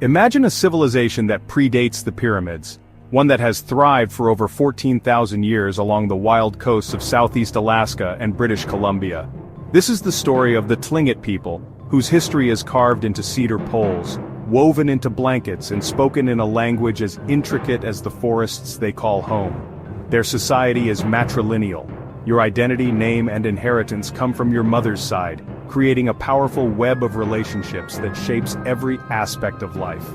Imagine a civilization that predates the pyramids, one that has thrived for over 14,000 years along the wild coasts of southeast Alaska and British Columbia. This is the story of the Tlingit people, whose history is carved into cedar poles, woven into blankets and spoken in a language as intricate as the forests they call home. Their society is matrilineal. Your identity, name, and inheritance come from your mother's side, creating a powerful web of relationships that shapes every aspect of life.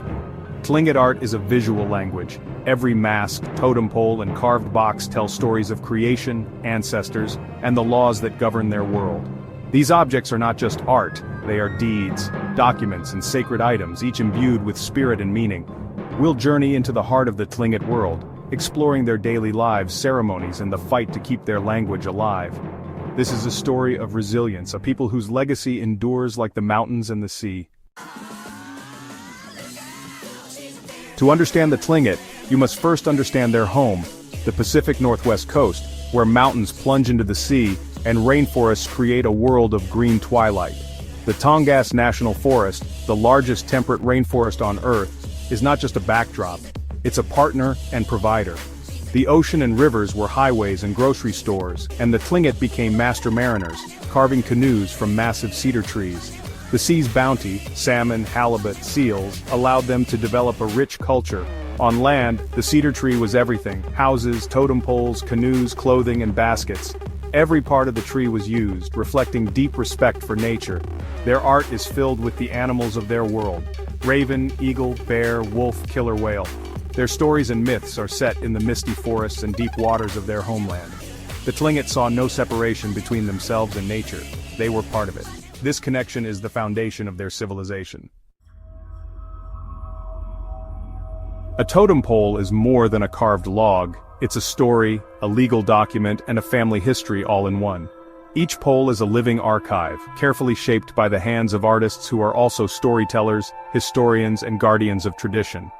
Tlingit art is a visual language. Every mask, totem pole, and carved box tell stories of creation, ancestors, and the laws that govern their world. These objects are not just art, they are deeds, documents, and sacred items, each imbued with spirit and meaning. We'll journey into the heart of the Tlingit world, exploring their daily lives, ceremonies, and the fight to keep their language alive. This is a story of resilience, a people whose legacy endures like the mountains and the sea. To understand the Tlingit, you must first understand their home, the Pacific Northwest coast, where mountains plunge into the sea and rainforests create a world of green twilight. The Tongass National Forest, the largest temperate rainforest on Earth, is not just a backdrop, it's a partner and provider. The ocean and rivers were highways and grocery stores, and the Tlingit became master mariners, carving canoes from massive cedar trees. The sea's bounty, salmon, halibut, seals, allowed them to develop a rich culture. On land, the cedar tree was everything: houses, totem poles, canoes, clothing, and baskets. Every part of the tree was used, reflecting deep respect for nature. Their art is filled with the animals of their world: raven, eagle, bear, wolf, killer whale. Their stories and myths are set in the misty forests and deep waters of their homeland. The Tlingit saw no separation between themselves and nature. They were part of it. This connection is the foundation of their civilization. A totem pole is more than a carved log. It's a story, a legal document, and a family history all in one. Each pole is a living archive, carefully shaped by the hands of artists who are also storytellers, historians, and guardians of tradition.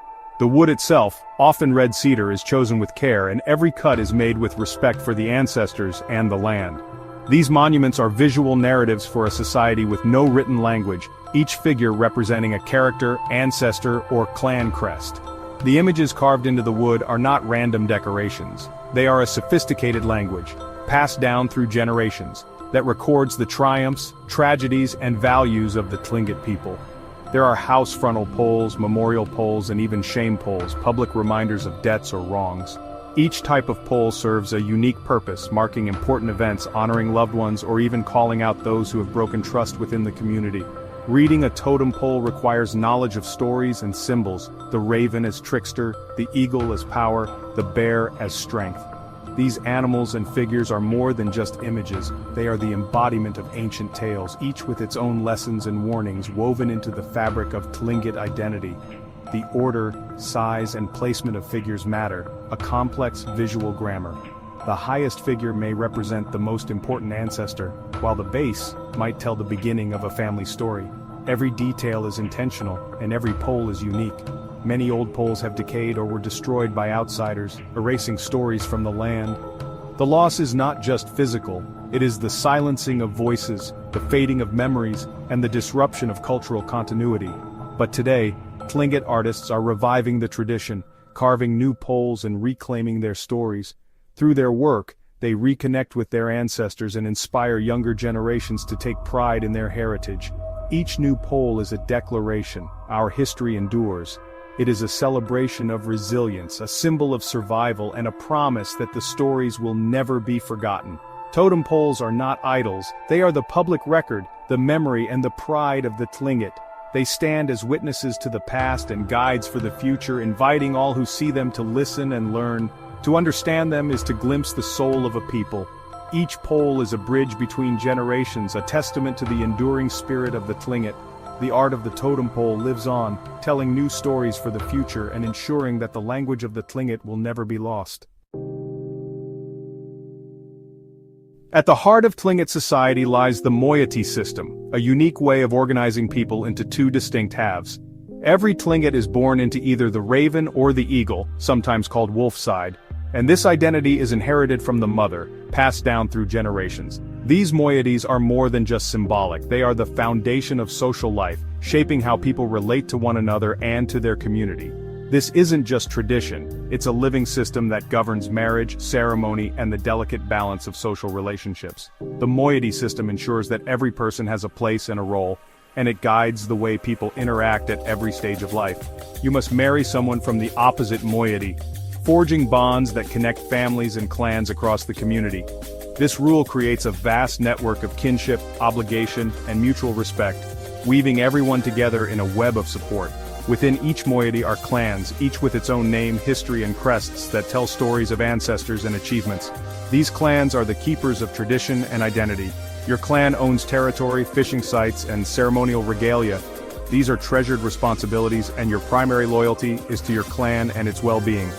The wood itself, often red cedar, is chosen with care, and every cut is made with respect for the ancestors and the land. These monuments are visual narratives for a society with no written language, each figure representing a character, ancestor, or clan crest. The images carved into the wood are not random decorations. They are a sophisticated language, passed down through generations, that records the triumphs, tragedies, and values of the Tlingit people. There are house frontal poles, memorial poles, and even shame poles, public reminders of debts or wrongs. Each type of pole serves a unique purpose, marking important events, honoring loved ones, or even calling out those who have broken trust within the community. Reading a totem pole requires knowledge of stories and symbols: the raven as trickster, the eagle as power, the bear as strength. These animals and figures are more than just images. They are the embodiment of ancient tales, each with its own lessons and warnings woven into the fabric of Tlingit identity. The order, size, and placement of figures matter, a complex visual grammar. The highest figure may represent the most important ancestor, while the base might tell the beginning of a family story. Every detail is intentional, and every pole is unique. Many old poles have decayed or were destroyed by outsiders, erasing stories from the land. The loss is not just physical, it is the silencing of voices, the fading of memories, and the disruption of cultural continuity. But today, Tlingit artists are reviving the tradition, carving new poles and reclaiming their stories. Through their work, they reconnect with their ancestors and inspire younger generations to take pride in their heritage. Each new pole is a declaration: our history endures. It is a celebration of resilience, a symbol of survival, and a promise that the stories will never be forgotten. Totem poles are not idols, they are the public record, the memory, and the pride of the Tlingit. They stand as witnesses to the past and guides for the future, inviting all who see them to listen and learn. To understand them is to glimpse the soul of a people. Each pole is a bridge between generations, a testament to the enduring spirit of the Tlingit. The art of the totem pole lives on, telling new stories for the future and ensuring that the language of the Tlingit will never be lost. At the heart of Tlingit society lies the moiety system, a unique way of organizing people into two distinct halves. Every Tlingit is born into either the raven or the eagle, sometimes called wolf side, and this identity is inherited from the mother, passed down through generations. These moieties are more than just symbolic, they are the foundation of social life, shaping how people relate to one another and to their community. This isn't just tradition, it's a living system that governs marriage, ceremony, and the delicate balance of social relationships. The moiety system ensures that every person has a place and a role, and it guides the way people interact at every stage of life. You must marry someone from the opposite moiety, forging bonds that connect families and clans across the community. This rule creates a vast network of kinship, obligation, and mutual respect, weaving everyone together in a web of support. Within each moiety are clans, each with its own name, history, and crests that tell stories of ancestors and achievements. These clans are the keepers of tradition and identity. Your clan owns territory, fishing sites, and ceremonial regalia. These are treasured responsibilities, and your primary loyalty is to your clan and its well-being.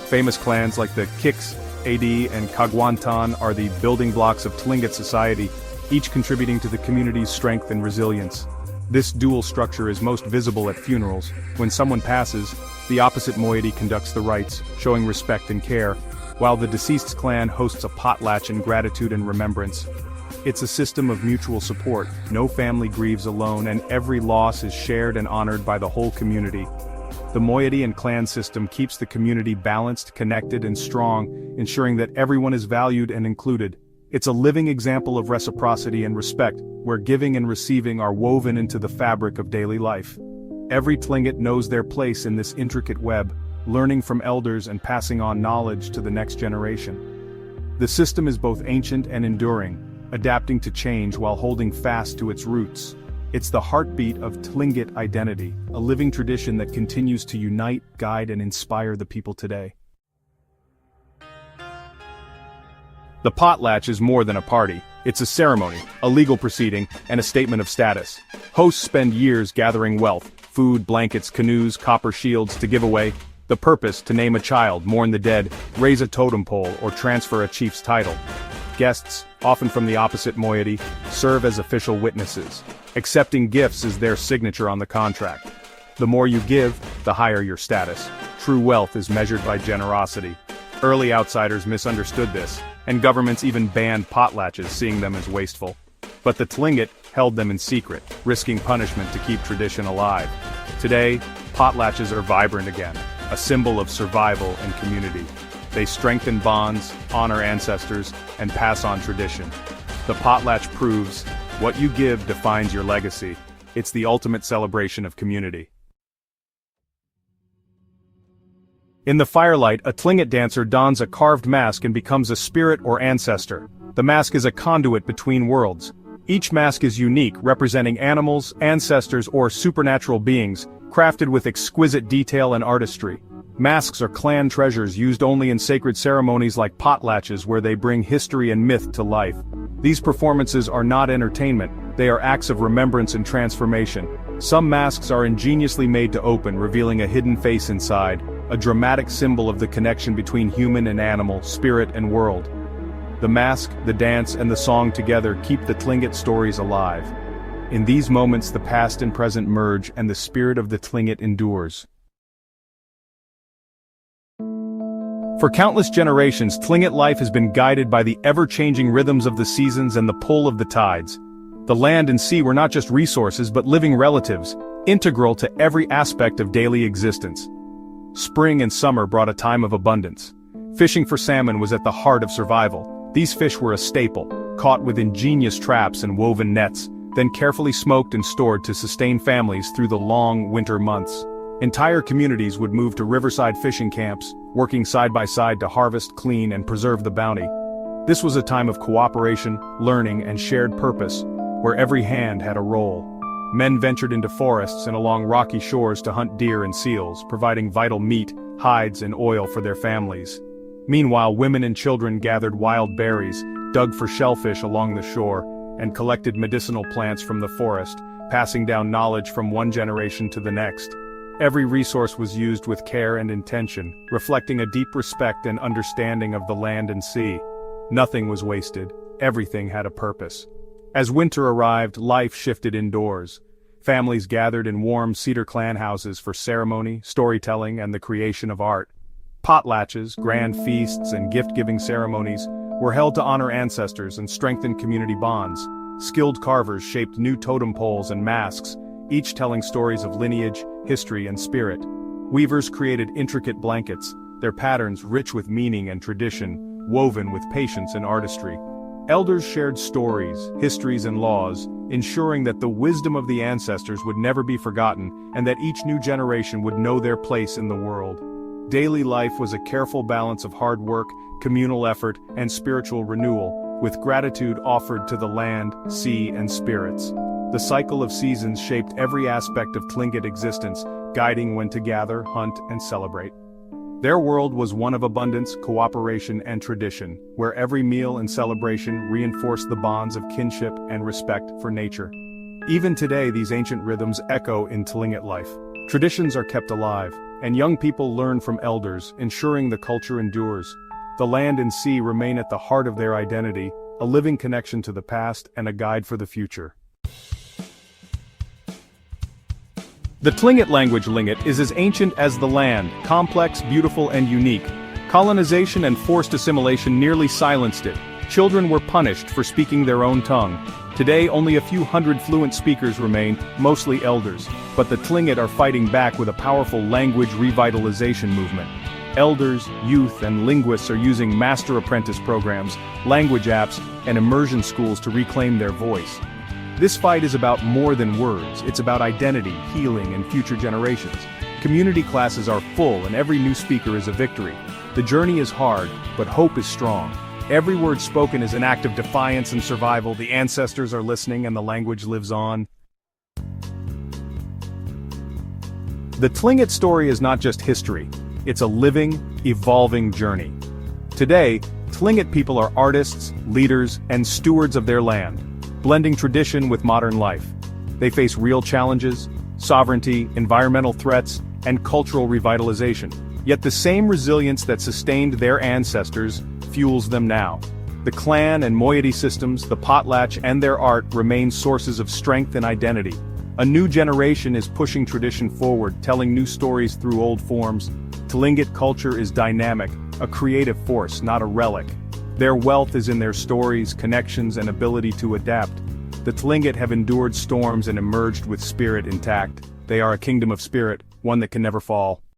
Famous clans like the Kiks, AD, and Kagwantan are the building blocks of Tlingit society, each contributing to the community's strength and resilience. This dual structure is most visible at funerals. When someone passes, the opposite moiety conducts the rites, showing respect and care, while the deceased's clan hosts a potlatch in gratitude and remembrance. It's a system of mutual support. No family grieves alone, and every loss is shared and honored by the whole community. The moiety and clan system keeps the community balanced, connected, and strong, ensuring that everyone is valued and included. It's a living example of reciprocity and respect, where giving and receiving are woven into the fabric of daily life. Every Tlingit knows their place in this intricate web, learning from elders and passing on knowledge to the next generation. The system is both ancient and enduring, adapting to change while holding fast to its roots. It's the heartbeat of Tlingit identity, a living tradition that continues to unite, guide, and inspire the people today. The potlatch is more than a party. It's a ceremony, a legal proceeding, and a statement of status. Hosts spend years gathering wealth, food, blankets, canoes, copper shields to give away. The purpose: to name a child, mourn the dead, raise a totem pole, or transfer a chief's title. Guests, often from the opposite moiety, serve as official witnesses. Accepting gifts is their signature on the contract. The more you give, the higher your status. True wealth is measured by generosity. Early outsiders misunderstood this, and governments even banned potlatches, seeing them as wasteful. But the Tlingit held them in secret, risking punishment to keep tradition alive. Today, potlatches are vibrant again, a symbol of survival and community. They strengthen bonds, honor ancestors, and pass on tradition. The potlatch proves, what you give defines your legacy. It's the ultimate celebration of community. In the firelight, a Tlingit dancer dons a carved mask and becomes a spirit or ancestor. The mask is a conduit between worlds. Each mask is unique, representing animals, ancestors, or supernatural beings, crafted with exquisite detail and artistry. Masks are clan treasures used only in sacred ceremonies like potlatches, where they bring history and myth to life. These performances are not entertainment, they are acts of remembrance and transformation. Some masks are ingeniously made to open, revealing a hidden face inside, a dramatic symbol of the connection between human and animal, spirit and world. The mask, the dance, and the song together keep the Tlingit stories alive. In these moments, the past and present merge, and the spirit of the Tlingit endures. For countless generations, Tlingit life has been guided by the ever-changing rhythms of the seasons and the pull of the tides. The land and sea were not just resources but living relatives, integral to every aspect of daily existence. Spring and summer brought a time of abundance. Fishing for salmon was at the heart of survival. These fish were a staple, caught with ingenious traps and woven nets, then carefully smoked and stored to sustain families through the long winter months. Entire communities would move to riverside fishing camps, working side by side to harvest, clean, and preserve the bounty. This was a time of cooperation, learning, and shared purpose, where every hand had a role. Men ventured into forests and along rocky shores to hunt deer and seals, providing vital meat, hides, and oil for their families. Meanwhile, women and children gathered wild berries, dug for shellfish along the shore, and collected medicinal plants from the forest, passing down knowledge from one generation to the next. Every resource was used with care and intention, reflecting a deep respect and understanding of the land and sea. Nothing was wasted, everything had a purpose. As winter arrived, life shifted indoors. Families gathered in warm cedar clan houses for ceremony, storytelling, and the creation of art. Potlatches, grand feasts, and gift-giving ceremonies were held to honor ancestors and strengthen community bonds. Skilled carvers shaped new totem poles and masks, each telling stories of lineage, history, and spirit. Weavers created intricate blankets, their patterns rich with meaning and tradition, woven with patience and artistry. Elders shared stories, histories, and laws, ensuring that the wisdom of the ancestors would never be forgotten and that each new generation would know their place in the world. Daily life was a careful balance of hard work, communal effort, and spiritual renewal, with gratitude offered to the land, sea, and spirits. The cycle of seasons shaped every aspect of Tlingit existence, guiding when to gather, hunt, and celebrate. Their world was one of abundance, cooperation, and tradition, where every meal and celebration reinforced the bonds of kinship and respect for nature. Even today, these ancient rhythms echo in Tlingit life. Traditions are kept alive, and young people learn from elders, ensuring the culture endures. The land and sea remain at the heart of their identity, a living connection to the past and a guide for the future. The Tlingit language Tlingit is as ancient as the land, complex, beautiful, and unique. Colonization and forced assimilation nearly silenced it. Children were punished for speaking their own tongue. Today only a few hundred fluent speakers remain, mostly elders, but the Tlingit are fighting back with a powerful language revitalization movement. Elders, youth, and linguists are using master-apprentice programs, language apps, and immersion schools to reclaim their voice. This fight is about more than words, it's about identity, healing, and future generations. Community classes are full and every new speaker is a victory. The journey is hard, but hope is strong. Every word spoken is an act of defiance and survival. The ancestors are listening and the language lives on. The Tlingit story is not just history, it's a living, evolving journey. Today, Tlingit people are artists, leaders, and stewards of their land, blending tradition with modern life. They face real challenges, sovereignty, environmental threats, and cultural revitalization. Yet the same resilience that sustained their ancestors fuels them now. The clan and moiety systems, the potlatch, and their art remain sources of strength and identity. A new generation is pushing tradition forward, telling new stories through old forms. Tlingit culture is dynamic, a creative force, not a relic. Their wealth is in their stories, connections, and ability to adapt. The Tlingit have endured storms and emerged with spirit intact. They are a kingdom of spirit, one that can never fall.